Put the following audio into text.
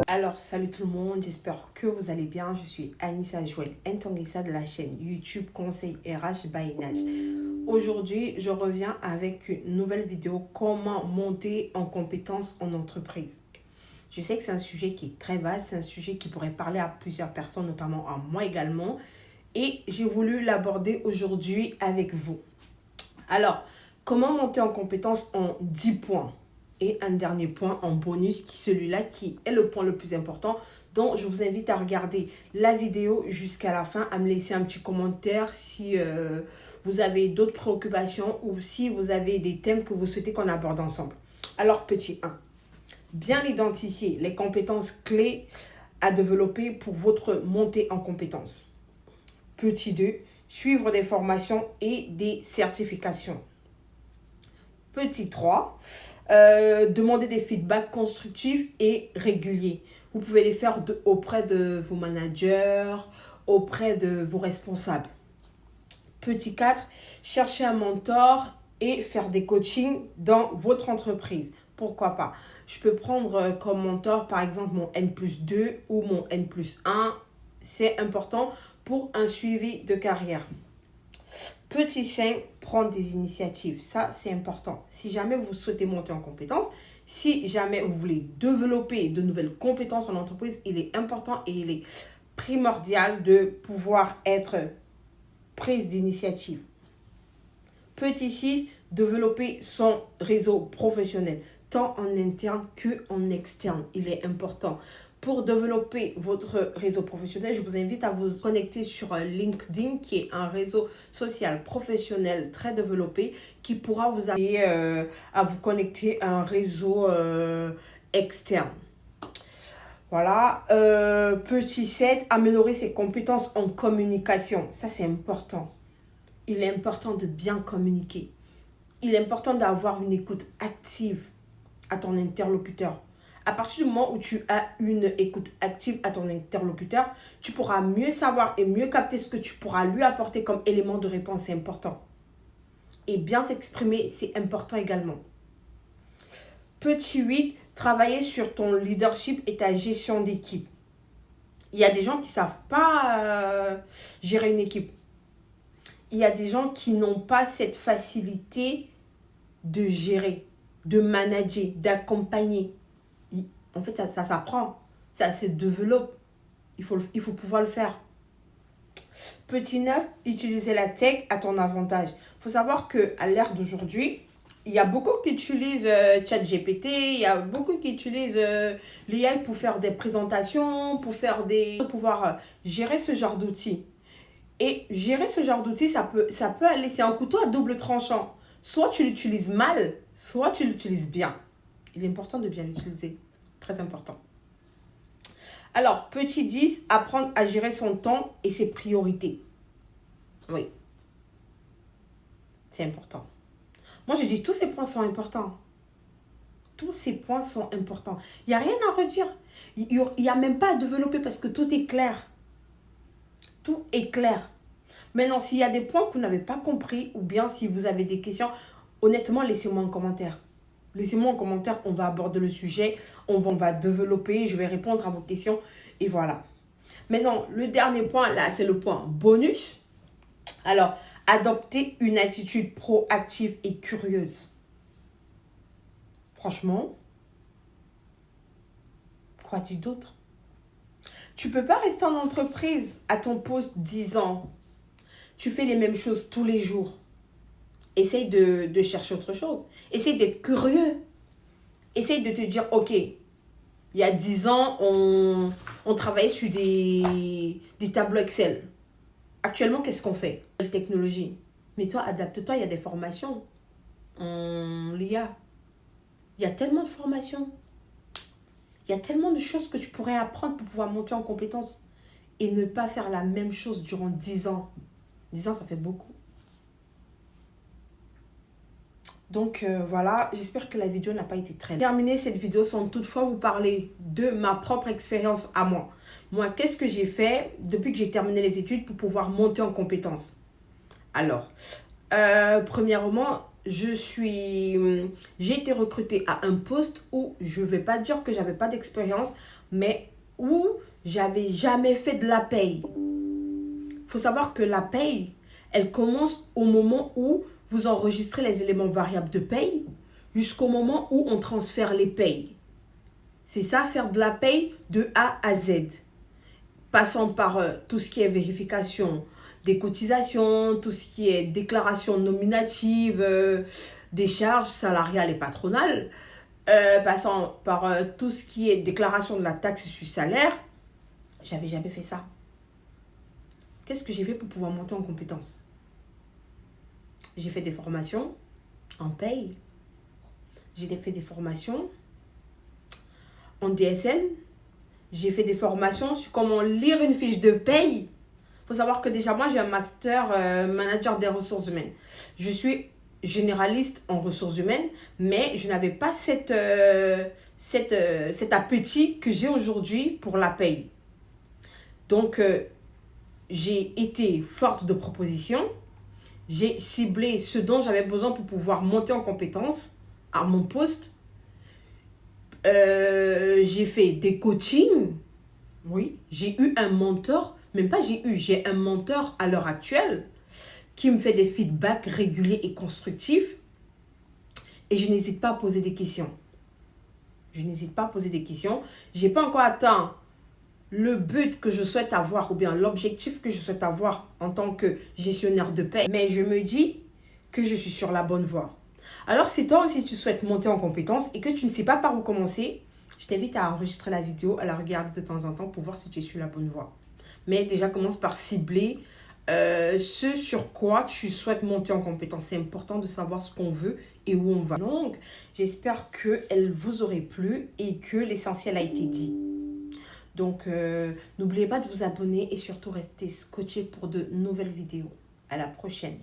Alors, salut tout le monde, j'espère que vous allez bien. Je suis Anissa Joël Ntongisa de la chaîne YouTube Conseil RH by Naj. Aujourd'hui, je reviens avec une nouvelle vidéo, comment monter en compétences en entreprise. Je sais que c'est un sujet qui est très vaste, c'est un sujet qui pourrait parler à plusieurs personnes, notamment à moi également. Et j'ai voulu l'aborder aujourd'hui avec vous. Alors, comment monter en compétences en 10 points? Et un dernier point en bonus, celui-là qui est le point le plus important. Donc, je vous invite à regarder la vidéo jusqu'à la fin, à me laisser un petit commentaire si vous avez d'autres préoccupations ou si vous avez des thèmes que vous souhaitez qu'on aborde ensemble. Alors, petit 1, bien identifier les compétences clés à développer pour votre montée en compétences. Petit 2, suivre des formations et des certifications. Petit 3, demander des feedbacks constructifs et réguliers. Vous pouvez les faire auprès de vos managers, auprès de vos responsables. Petit 4, chercher un mentor et faire des coachings dans votre entreprise. Pourquoi pas? Je peux prendre comme mentor par exemple mon N+2 ou mon N+1. C'est important pour un suivi de carrière. Petit 5, prendre des initiatives. Ça, c'est important. Si jamais vous souhaitez monter en compétences, si jamais vous voulez développer de nouvelles compétences en entreprise, il est important et il est primordial de pouvoir être prise d'initiative. Petit 6, développer son réseau professionnel, tant en interne qu'en externe. Il est important. Pour développer votre réseau professionnel, je vous invite à vous connecter sur LinkedIn, qui est un réseau social professionnel très développé, qui pourra vous aider à vous connecter à un réseau externe. Voilà. Petit 7, améliorer ses compétences en communication. Ça, c'est important. Il est important de bien communiquer. Il est important d'avoir une écoute active à ton interlocuteur. À partir du moment où tu as une écoute active à ton interlocuteur, tu pourras mieux savoir et mieux capter ce que tu pourras lui apporter comme élément de réponse. C'est important. Et bien s'exprimer, c'est important également. Petit 8, travailler sur ton leadership et ta gestion d'équipe. Il y a des gens qui ne savent pas gérer une équipe. Il y a des gens qui n'ont pas cette facilité de gérer, de manager, d'accompagner. En fait, ça s'apprend, ça se développe. Il faut pouvoir le faire. Petit 9, utiliser la tech à ton avantage. Il faut savoir qu'à l'ère d'aujourd'hui, il y a beaucoup qui utilisent ChatGPT, il y a beaucoup qui utilisent l'IA pour faire des présentations, pour pouvoir gérer ce genre d'outils. Et gérer ce genre d'outils, ça peut aller, c'est un couteau à double tranchant. Soit tu l'utilises mal, soit tu l'utilises bien. Il est important de bien l'utiliser. Très important. Alors, petit 10, apprendre à gérer son temps et ses priorités. Oui. C'est important. Moi, je dis tous ces points sont importants. Tous ces points sont importants. Il n'y a rien à redire. Il n'y a même pas à développer parce que tout est clair. Tout est clair. Maintenant, s'il y a des points que vous n'avez pas compris ou bien si vous avez des questions, honnêtement, laissez-moi un commentaire. Laissez-moi en commentaire, on va aborder le sujet, on va développer, je vais répondre à vos questions et voilà. Maintenant, le dernier point, là, c'est le point bonus. Alors, adopter une attitude proactive et curieuse. Franchement, quoi dire d'autre? Tu ne peux pas rester en entreprise à ton poste 10 ans. Tu fais les mêmes choses tous les jours. Essaye de chercher autre chose. Essaye d'être curieux. Essaye de te dire, ok, il y a 10 ans, on travaillait sur des tableaux Excel. Actuellement, qu'est-ce qu'on fait? La technologie. Mais toi, adapte-toi, il y a des formations en l'IA. Il y a tellement de formations. Il y a tellement de choses que tu pourrais apprendre pour pouvoir monter en compétences et ne pas faire la même chose durant 10 ans. 10 ans, ça fait beaucoup. Donc voilà, j'espère que la vidéo n'a pas été très longue. Terminer cette vidéo sans toutefois vous parler de ma propre expérience à moi. Moi, qu'est-ce que j'ai fait depuis que j'ai terminé les études pour pouvoir monter en compétences? Alors, premièrement, j'ai été recrutée à un poste où je ne vais pas dire que j'avais pas d'expérience, mais où j'avais jamais fait de la paye. Il faut savoir que la paye, elle commence au moment où vous enregistrez les éléments variables de paye jusqu'au moment où on transfère les payes. C'est ça, faire de la paye de A à Z. Passant par tout ce qui est vérification des cotisations, tout ce qui est déclaration nominative, des charges salariales et patronales, passant par tout ce qui est déclaration de la taxe sur salaire. J'avais jamais fait ça. Qu'est-ce que j'ai fait pour pouvoir monter en compétence? J'ai fait des formations en paye. J'ai fait des formations en DSN. J'ai fait des formations sur comment lire une fiche de paye. Il faut savoir que déjà, moi, j'ai un master manager des ressources humaines. Je suis généraliste en ressources humaines, mais je n'avais pas cet appétit que j'ai aujourd'hui pour la paye. Donc, j'ai été forte de propositions. J'ai ciblé ce dont j'avais besoin pour pouvoir monter en compétence à mon poste. J'ai fait des coachings. Oui, j'ai eu un mentor. Même pas j'ai un mentor à l'heure actuelle qui me fait des feedbacks réguliers et constructifs. Et je n'hésite pas à poser des questions. Je n'hésite pas à poser des questions. Je n'ai pas encore atteint le but que je souhaite avoir ou bien l'objectif que je souhaite avoir en tant que gestionnaire de paie. Mais je me dis que je suis sur la bonne voie. Alors, si toi aussi tu souhaites monter en compétence et que tu ne sais pas par où commencer, je t'invite à enregistrer la vidéo, à la regarder de temps en temps pour voir si tu es sur la bonne voie. Mais déjà, commence par cibler ce sur quoi tu souhaites monter en compétence. C'est important de savoir ce qu'on veut et où on va. Donc, j'espère qu'elle vous aurait plu et que l'essentiel a été dit. Donc, n'oubliez pas de vous abonner et surtout rester scotché pour de nouvelles vidéos. À la prochaine.